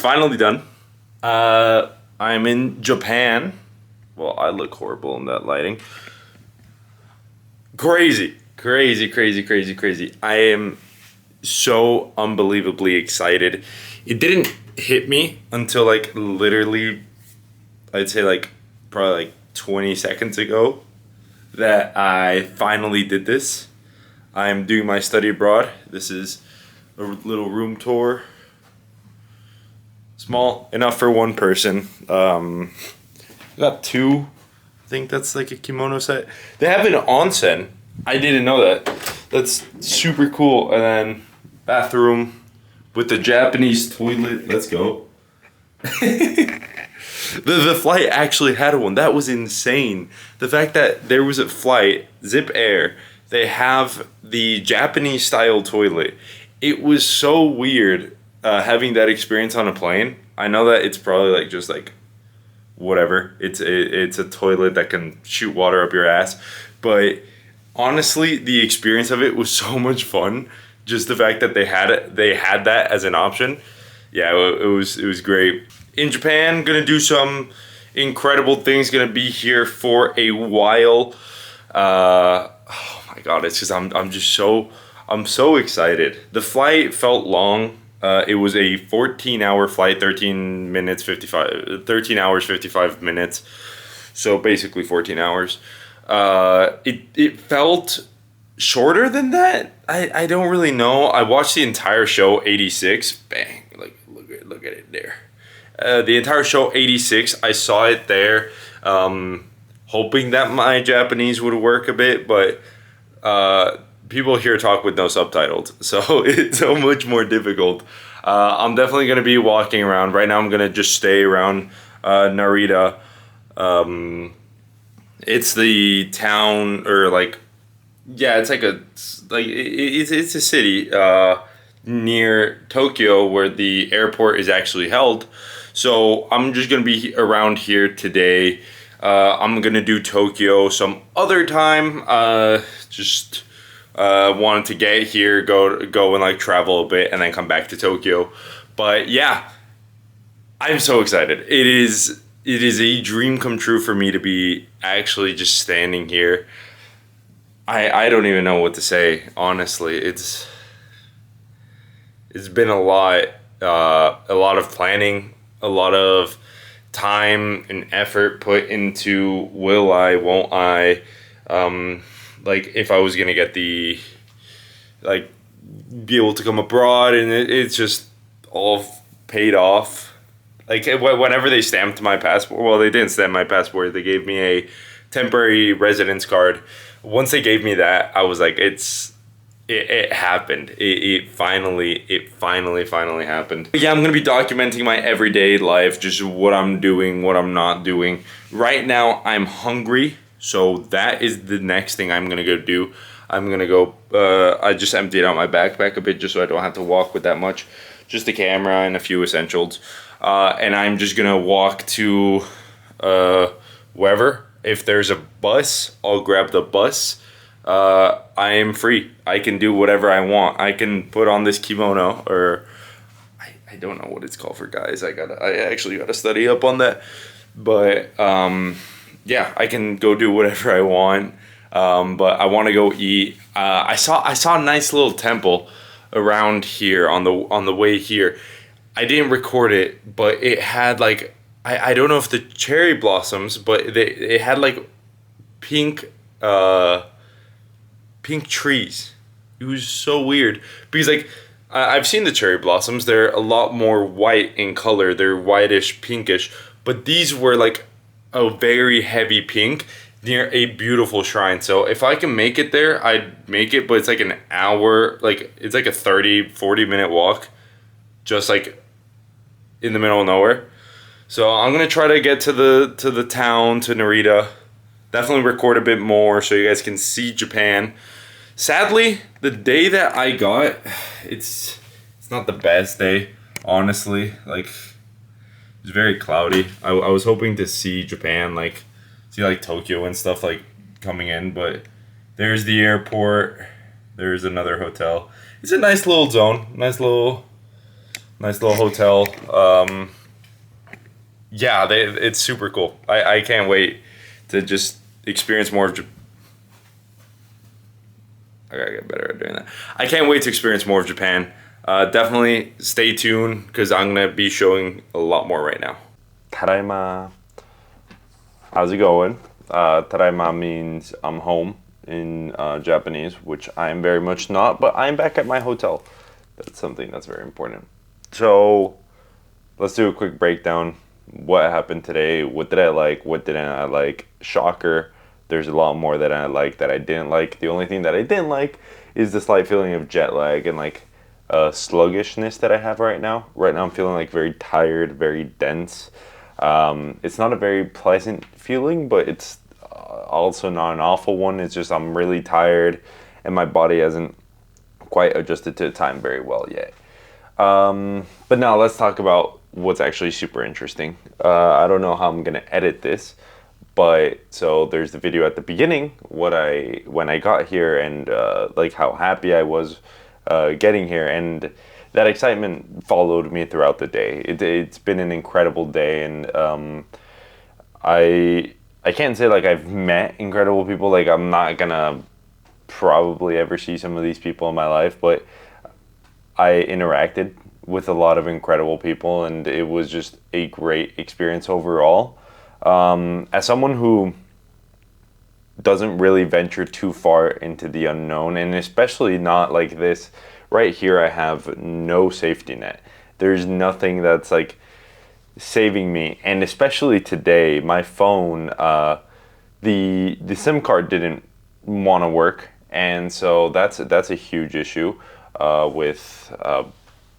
Finally done. I'm in Japan. Well, I look horrible in that lighting. Crazy, crazy, crazy, crazy, crazy. I am so unbelievably excited. It didn't hit me until like literally, I'd say like probably like 20 seconds ago that I finally did this. I'm doing my study abroad. This is a little room tour. Small enough for one person. Got two. I think that's like a kimono set. They have an onsen. I didn't know that. That's super cool. And then bathroom with the Japanese toilet. Let's go. The flight actually had one. That was insane. The fact that there was a flight, Zip Air, they have the Japanese style toilet. It was so weird having that experience on a plane. I know that it's probably like just like whatever. It's a toilet that can shoot water up your ass, but honestly, the experience of it was so much fun. Just the fact that they had that as an option. Yeah, it was great. In Japan, gonna do some incredible things. Gonna be here for a while. Oh my god, it's just I'm so excited. The flight felt long. It was a 14-hour flight, 13 hours 55 minutes. So basically 14 hours. It felt shorter than that. I don't really know. I watched the entire show 86. Bang, like look at it there. The entire show 86. I saw it there, hoping that my Japanese would work a bit, but people here talk with no subtitles, so it's so much more difficult. I'm definitely going to be walking around. Right now I'm going to just stay around Narita. It's the town, or like, yeah, it's like it's a city near Tokyo where the airport is actually held. So I'm just going to be around here today. I'm going to do Tokyo some other time. Just wanted to get here, go and like travel a bit, and then come back to Tokyo. But yeah, I'm so excited. It is a dream come true for me to be actually just standing here. I don't even know what to say, honestly. It's been a lot of planning, a lot of time and effort put into will I, won't I, like if I was gonna get the, like, be able to come abroad, and it's just all paid off. Like whenever they stamped my passport, well, they didn't stamp my passport, they gave me a temporary residence card. Once they gave me that, I was like, it happened. It finally happened. But yeah, I'm gonna be documenting my everyday life, just what I'm doing, what I'm not doing. Right now, I'm hungry, so that is the next thing I'm gonna go do. I'm gonna go. I just emptied out my backpack a bit just so I don't have to walk with that much. Just the camera and a few essentials, and I'm just gonna walk to wherever. If there's a bus, I'll grab the bus. I am free. I can do whatever I want. I can put on this kimono, or I don't know what it's called for guys. I actually gotta study up on that. But yeah, I can go do whatever I want. But I want to go eat. I saw a nice little temple around here on the way here. I didn't record it, but it had like, I don't know if the cherry blossoms, but it had like pink trees. It was so weird because like I've seen the cherry blossoms. They're a lot more white in color. They're whitish, pinkish, but these were like a very heavy pink near a beautiful shrine. So if I can make it there, I'd make it, but it's like an hour, like it's like a 30-40 minute walk, just like in the middle of nowhere. So I'm gonna try to get to the town, to Narita. Definitely record a bit more so you guys can see Japan. Sadly, the day that I got, it's not the best day, honestly. Like, it's very cloudy. I was hoping to see Japan, like see like Tokyo and stuff like coming in, but there's the airport. There's another hotel. It's a nice little zone, nice little Nice little hotel. Yeah, it's super cool. I can't wait to just experience more of I gotta get better at doing that. I can't wait to experience more of Japan. Definitely stay tuned because I'm gonna be showing a lot more right now. Tadaima. How's it going? Tadaima means I'm home in Japanese, which I am very much not, but I'm back at my hotel. That's something that's very important. So let's do a quick breakdown. What happened today? What did I like? What didn't I like? Shocker. There's a lot more that I like that I didn't like. The only thing that I didn't like is the slight feeling of jet lag and like sluggishness that I have right now. Right now I'm feeling like very tired, very dense. It's not a very pleasant feeling, but it's also not an awful one. It's just I'm really tired and my body hasn't quite adjusted to time very well yet. But now let's talk about what's actually super interesting. I don't know how I'm gonna edit this, but so there's the video at the beginning, when I got here and like how happy I was getting here, and that excitement followed me throughout the day. It's been an incredible day, and I can't say like I've met incredible people. Like I'm not gonna probably ever see some of these people in my life, but I interacted with a lot of incredible people, and it was just a great experience overall. As someone who doesn't really venture too far into the unknown, and especially not like this, right here I have no safety net. There's nothing that's like saving me, and especially today, my phone, the SIM card didn't want to work, and so that's a huge issue.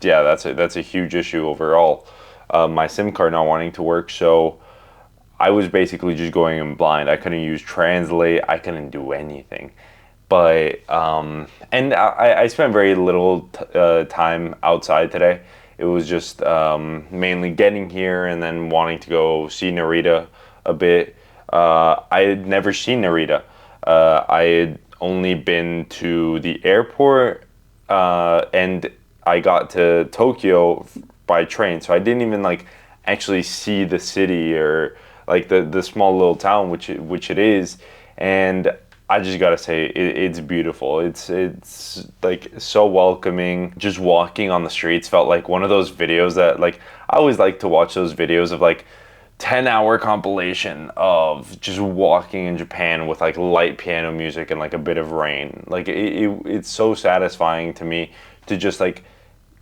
Yeah, that's a huge issue overall. My SIM card not wanting to work, so I was basically just going in blind. I couldn't use Translate. I couldn't do anything. But and I spent very little time outside today. It was just mainly getting here and then wanting to go see Narita a bit. I had never seen Narita. I had only been to the airport and I got to Tokyo by train, so I didn't even like actually see the city or like the small little town which it is, and I just gotta say it's beautiful. It's like so welcoming. Just walking on the streets felt like one of those videos that like I always like to watch those videos of like 10-hour compilation of just walking in Japan with like light piano music and like a bit of rain. Like it's so satisfying to me to just like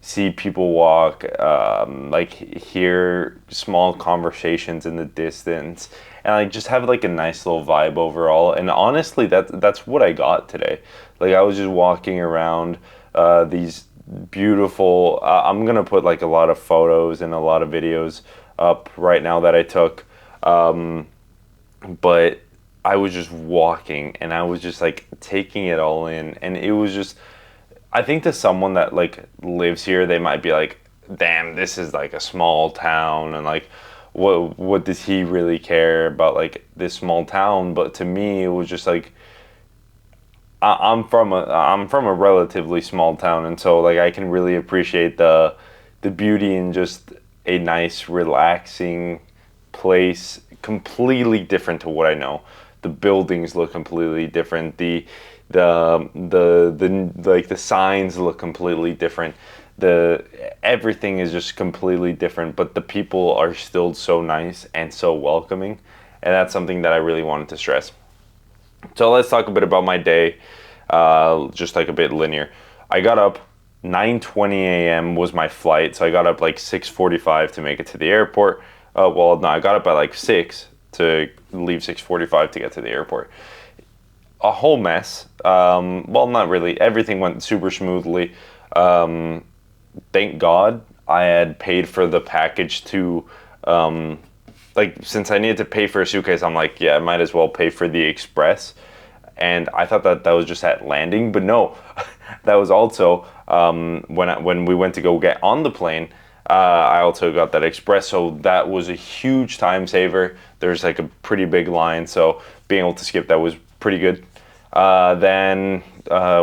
see people walk, like hear small conversations in the distance, and like just have like a nice little vibe overall. And honestly, that's what I got today. Like I was just walking around these beautiful. I'm gonna put like a lot of photos and a lot of videos up right now that I took, but I was just walking and I was just like taking it all in, and it was just. I think to someone that like lives here, they might be like, "Damn, this is like a small town," and like, what does he really care about like this small town? But to me, it was just like, I'm from a relatively small town, and so like I can really appreciate the beauty in just a nice, relaxing place, completely different to what I know. The buildings look completely different. The like the signs look completely different. Everything is just completely different, but the people are still so nice and so welcoming, and that's something that I really wanted to stress. So let's talk a bit about my day, just like a bit linear. I got up 9:20 a.m. was my flight, so I got up like 6:45 to make it to the airport. Well, no, I got up at like 6 to leave 6:45 to get to the airport. A whole mess. Well, not really. Everything went super smoothly. Thank God I had paid for the package to, like, since I needed to pay for a suitcase, I'm like, yeah, I might as well pay for the express. And I thought that was just at landing, but no, that was also when we went to go get on the plane. I also got that express, so that was a huge time saver. There's like a pretty big line, so being able to skip that was pretty good. Then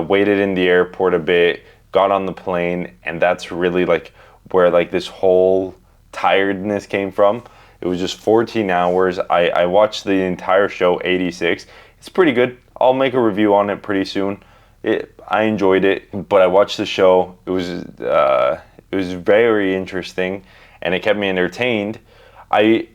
waited in the airport a bit, got on the plane, and that's really like where like this whole tiredness came from. It was just 14 hours. I watched the entire show, 86. It's pretty good. I'll make a review on it pretty soon. I enjoyed it, but I watched the show. It was very interesting, and it kept me entertained. I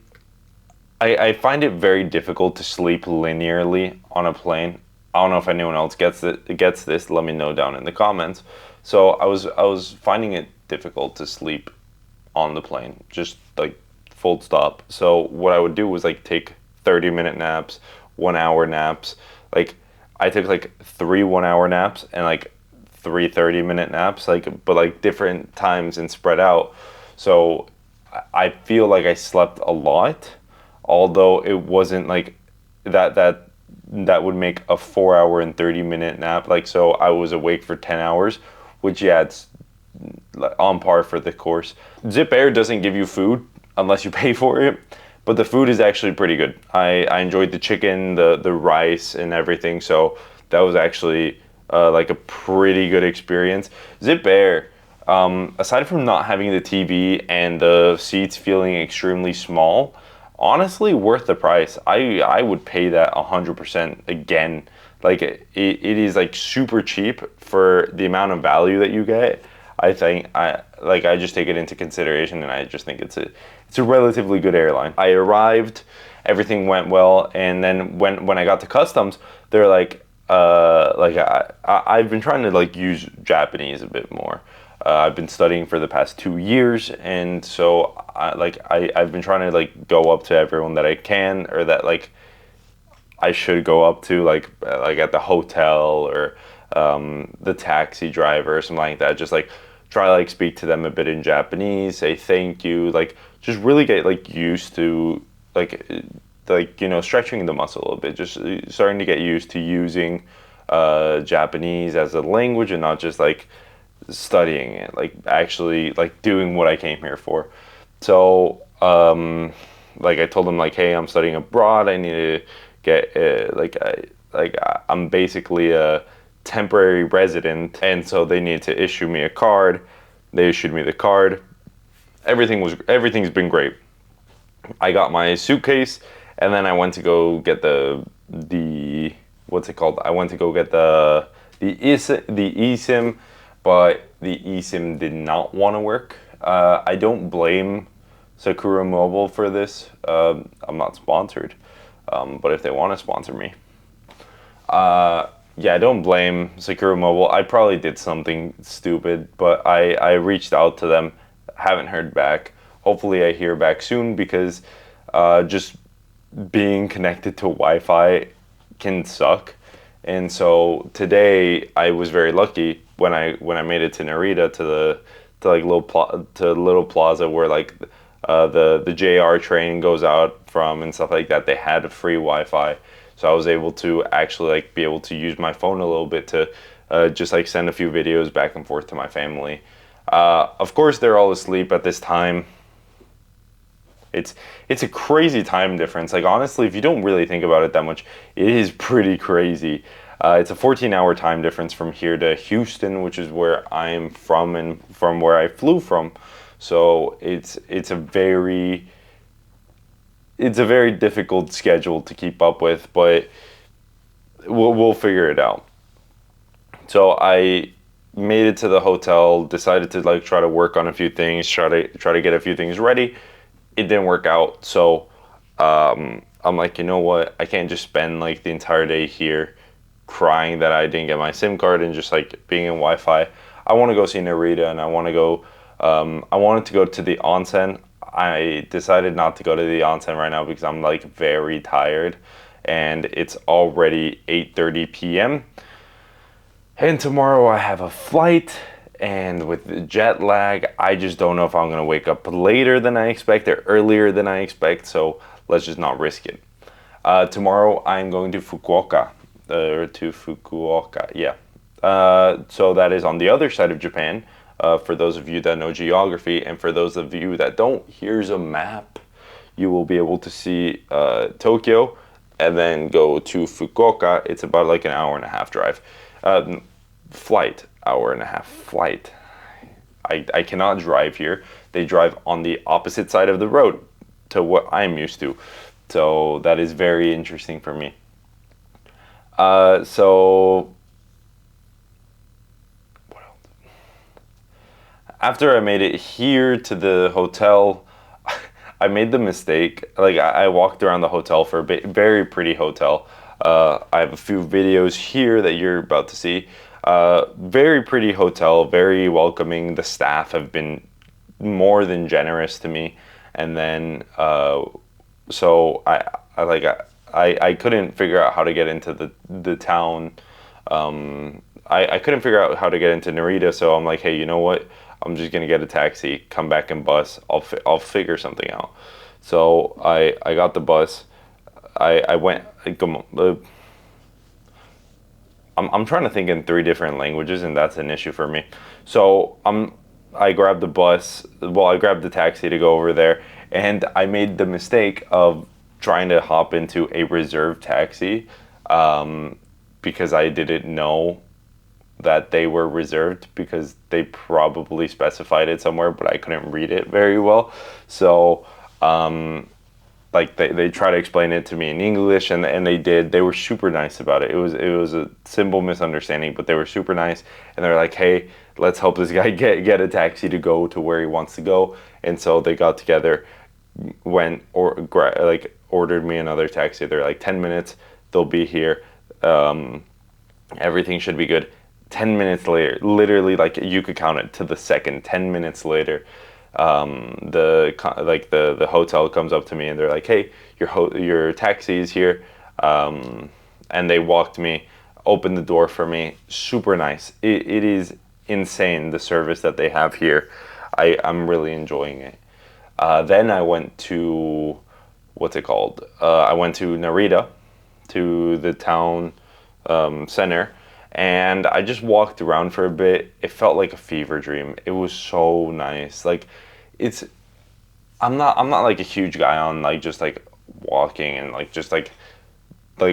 I find it very difficult to sleep linearly on a plane. I don't know if anyone else gets this. Let me know down in the comments. So I was finding it difficult to sleep on the plane, just like full stop. So what I would do was like take 30-minute naps, 1 hour naps. Like I took like 3 1 hour naps and like three 30-minute naps, like but like different times and spread out. So I feel like I slept a lot, although it wasn't like that would make a 4 hour and 30-minute nap. Like so I was awake for 10 hours, which yeah, it's on par for the course. Zip Air doesn't give you food unless you pay for it, but the food is actually pretty good. I enjoyed the chicken, the rice, and everything. So that was actually like a pretty good experience. Zip Air, aside from not having the TV and the seats feeling extremely small, honestly worth the price. I would pay that 100% again. Like it is like super cheap for the amount of value that you get. I think I just take it into consideration, and I just think it's a relatively good airline. I arrived, everything went well, and then when I got to customs, they're like I've been trying to like use Japanese a bit more. I've been studying for the past 2 years, and so I've been trying to like go up to everyone that I can, or that like I should go up to, like at the hotel or the taxi driver or something like that. Just like try to like speak to them a bit in Japanese, say thank you, like just really get like used to like you know, stretching the muscle a little bit, just starting to get used to using Japanese as a language and not just like studying it, like actually like doing what I came here for. So like I told them like, hey, I'm studying abroad. I need to get I'm basically a temporary resident, and so they need to issue me a card. They issued me the card. Everything's been great. I got my suitcase, and then I went to go get the what's it called? I went to go get the eSIM, but the eSIM did not want to work. I don't blame Sakura Mobile for this. I'm not sponsored, but if they want to sponsor me, yeah, I don't blame Sakura Mobile. I probably did something stupid, but I reached out to them, haven't heard back. Hopefully I hear back soon, because just being connected to Wi-Fi can suck. And so today I was very lucky when I made it to Narita, to little plaza where like the JR train goes out from and stuff like that. They had a free Wi-Fi, so I was able to actually like be able to use my phone a little bit to just like send a few videos back and forth to my family. Of course, they're all asleep at this time. It's a crazy time difference. Like honestly, if you don't really think about it that much, it is pretty crazy. It's a 14-hour time difference from here to Houston, which is where I'm from and from where I flew from. So it's a very difficult schedule to keep up with, but we'll figure it out. So I made it to the hotel, decided to like try to work on a few things, try to get a few things ready. It didn't work out, so I'm like, you know what? I can't just spend like the entire day here crying that I didn't get my SIM card and just like being in Wi-Fi. I want to go see Narita, and I want to go. I wanted to go to the onsen. I decided not to go to the onsen right now because I'm like very tired, and it's already 8:30 p.m. And tomorrow I have a flight, and with the jet lag, I just don't know if I'm gonna wake up later than I expect or earlier than I expect. So let's just not risk it. Tomorrow I'm going to Fukuoka, yeah. So that is on the other side of Japan. For those of you that know geography, and for those of you that don't, here's a map. You will be able to see Tokyo, and then go to Fukuoka. It's about like an hour and a half drive. Flight, hour and a half flight. I cannot drive here. They drive on the opposite side of the road to what I'm used to. So that is very interesting for me. So after I made it here to the hotel, I made the mistake. Like I walked around the hotel for a bit. Very pretty hotel. I have a few videos here that you're about to see. Very pretty hotel. Very welcoming. The staff have been more than generous to me. And then so I couldn't figure out how to get into the town. I couldn't figure out how to get into Narita, so I'm like, hey, you know what? I'm just gonna get a taxi, come back and bus. I'll figure something out. So I got the bus. I went. I'm trying to think in three different languages, and that's an issue for me. So I grabbed the bus. Well, I grabbed the taxi to go over there, and I made the mistake of trying to hop into a reserved taxi, because I didn't know that they were reserved, because they probably specified it somewhere, but I couldn't read it very well. So like they try to explain it to me in English, and they did. They were super nice about it. It was a simple misunderstanding, but they were super nice, and they're like, hey, let's help this guy get a taxi to go to where he wants to go. And so they got together, went ordered me another taxi. They're like, 10 minutes, they'll be here. Everything should be good. 10 minutes later, literally, like, you could count it to the second. 10 minutes later, the hotel comes up to me, and they're like, hey, your taxi is here. And they walked me, opened the door for me. Super nice. It is insane, the service that they have here. I'm really enjoying it. Then I went to, what's it called? I went to Narita, to the town center, and I just walked around for a bit. It felt like a fever dream. It was so nice. Like, I'm not like a huge guy on like just like walking and like just like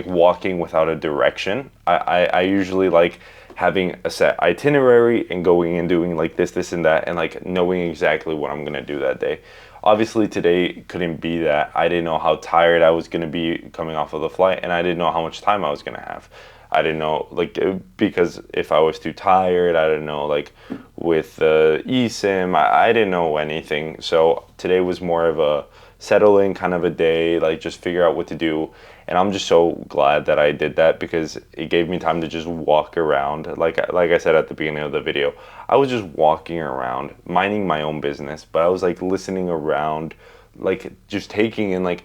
walking without a direction. I usually like having a set itinerary and going and doing like this and that, and like knowing exactly what I'm gonna do that day. Obviously today couldn't be that. I didn't know how tired I was gonna be coming off of the flight, and I didn't know how much time I was gonna have. I didn't know, like, because if I was too tired, I didn't know, like, with the eSIM, I didn't know anything. So today was more of a settling kind of a day, like, just figure out what to do. And I'm just so glad that I did that, because it gave me time to just walk around. Like I said at the beginning of the video, I was just walking around, minding my own business, but I was, like, listening around, like, just taking in, like,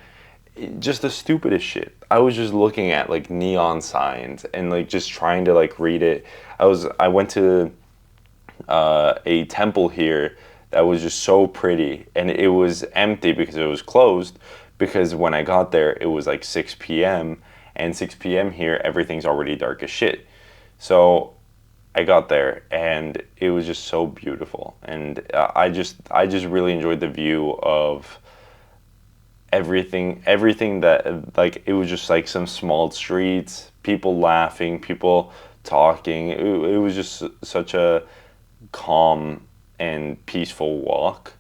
just the stupidest shit. I was just looking at like neon signs and like just trying to like read it. I went to a temple here that was just so pretty, and it was empty because it was closed, because when I got there it was like 6 p.m. and 6 p.m. here everything's already dark as shit. So I got there and it was just so beautiful, and I just really enjoyed the view of everything that, like, it was just like some small streets, people laughing, people talking. It was just such a calm and peaceful walk.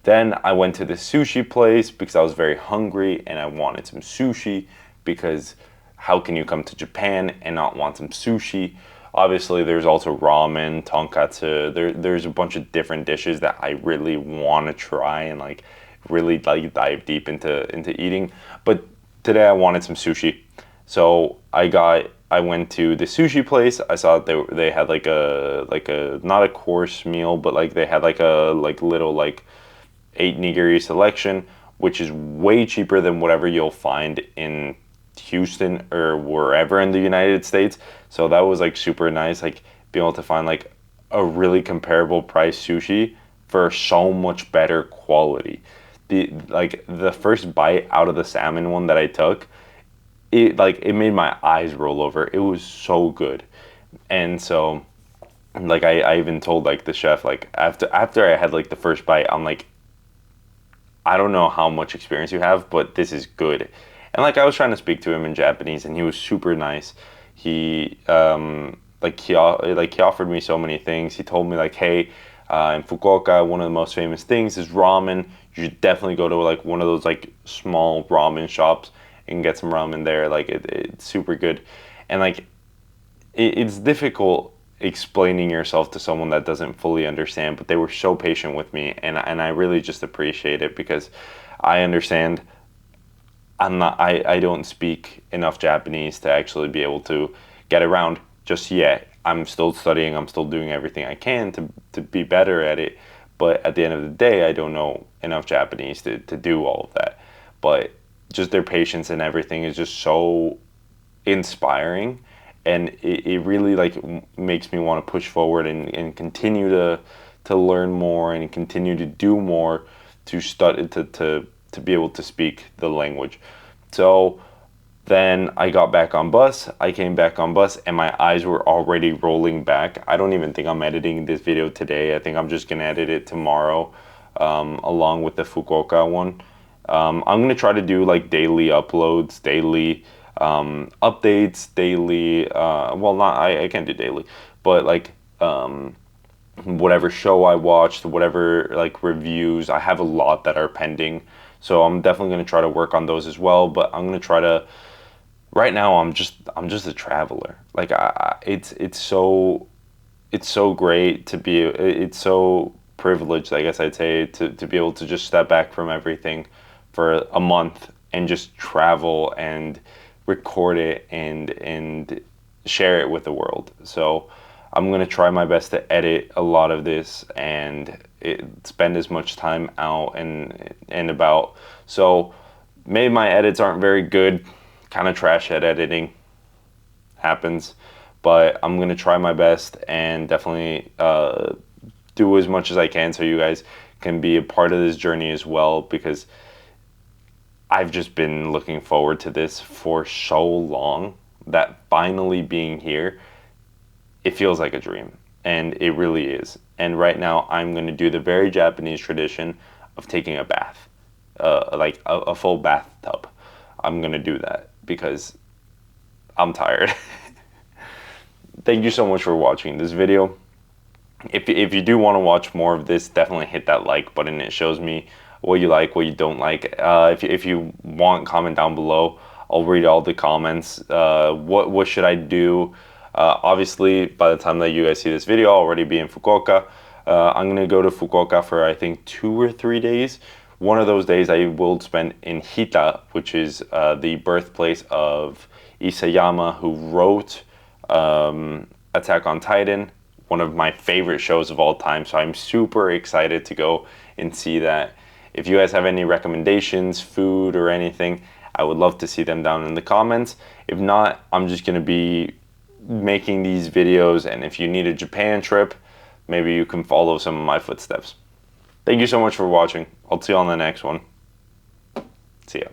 Then I went to the sushi place because I was very hungry and I wanted some sushi, because how can you come to Japan and not want some sushi? Obviously there's also ramen, tonkatsu. There's a bunch of different dishes that I really want to try and like really like dive deep into eating. But today I wanted some sushi, so I went to the sushi place. I saw they had like a not a course meal, but like they had like a like little like 8 nigiri selection, which is way cheaper than whatever you'll find in Houston or wherever in the United States. So that was like super nice, like being able to find like a really comparable price sushi for so much better quality. The first bite out of the salmon one that I took, it made my eyes roll over. It was so good. And so like I even told like the chef, like after I had like the first bite, I'm like, I don't know how much experience you have, but this is good. And like I was trying to speak to him in Japanese, and he was super nice. He he offered me so many things. He told me like, hey, In Fukuoka, one of the most famous things is ramen. You should definitely go to like one of those like small ramen shops and get some ramen there. Like it's super good, and like it's difficult explaining yourself to someone that doesn't fully understand. But they were so patient with me, and I really just appreciate it because I understand. I don't speak enough Japanese to actually be able to get around just yet. I'm still studying, I'm still doing everything I can to be better at it. But at the end of the day, I don't know enough Japanese to do all of that. But just their patience and everything is just so inspiring. And it really like makes me want to push forward and continue to learn more and continue to do more to study to be able to speak the language. So then I got back on bus. I came back on bus and my eyes were already rolling back. I don't even think I'm editing this video today. I think I'm just gonna edit it tomorrow, along with the Fukuoka one. I'm gonna try to do like daily uploads, daily updates, daily. Well, not I can't do daily, but like whatever show I watched, whatever like reviews. I have a lot that are pending, so I'm definitely gonna try to work on those as well. But I'm gonna try to. Right now, I'm just a traveler. Like it's so great to be. It's so privileged, I guess I'd say, to be able to just step back from everything for a month and just travel and record it and share it with the world. So I'm gonna try my best to edit a lot of this and spend as much time out and about. So maybe my edits aren't very good, kind of trash at editing, happens, but I'm gonna try my best and definitely do as much as I can so you guys can be a part of this journey as well, because I've just been looking forward to this for so long that finally being here, it feels like a dream, and it really is. And right now I'm going to do the very Japanese tradition of taking a bath, like a full bathtub. I'm going to do that because I'm tired. Thank you so much for watching this video. If you do want to watch more of this, definitely hit that like button. It shows me what you like, what you don't like. If you want, comment down below. I'll read all the comments. What should I do? Obviously, by the time that you guys see this video, I'll already be in Fukuoka. I'm gonna go to Fukuoka for I think 2 or 3 days. One of those days I will spend in Hita, which is the birthplace of Isayama, who wrote Attack on Titan, one of my favorite shows of all time. So I'm super excited to go and see that. If you guys have any recommendations, food or anything, I would love to see them down in the comments. If not, I'm just gonna be making these videos, and if you need a Japan trip, maybe you can follow some of my footsteps. Thank you so much for watching. I'll see you on the next one. See ya.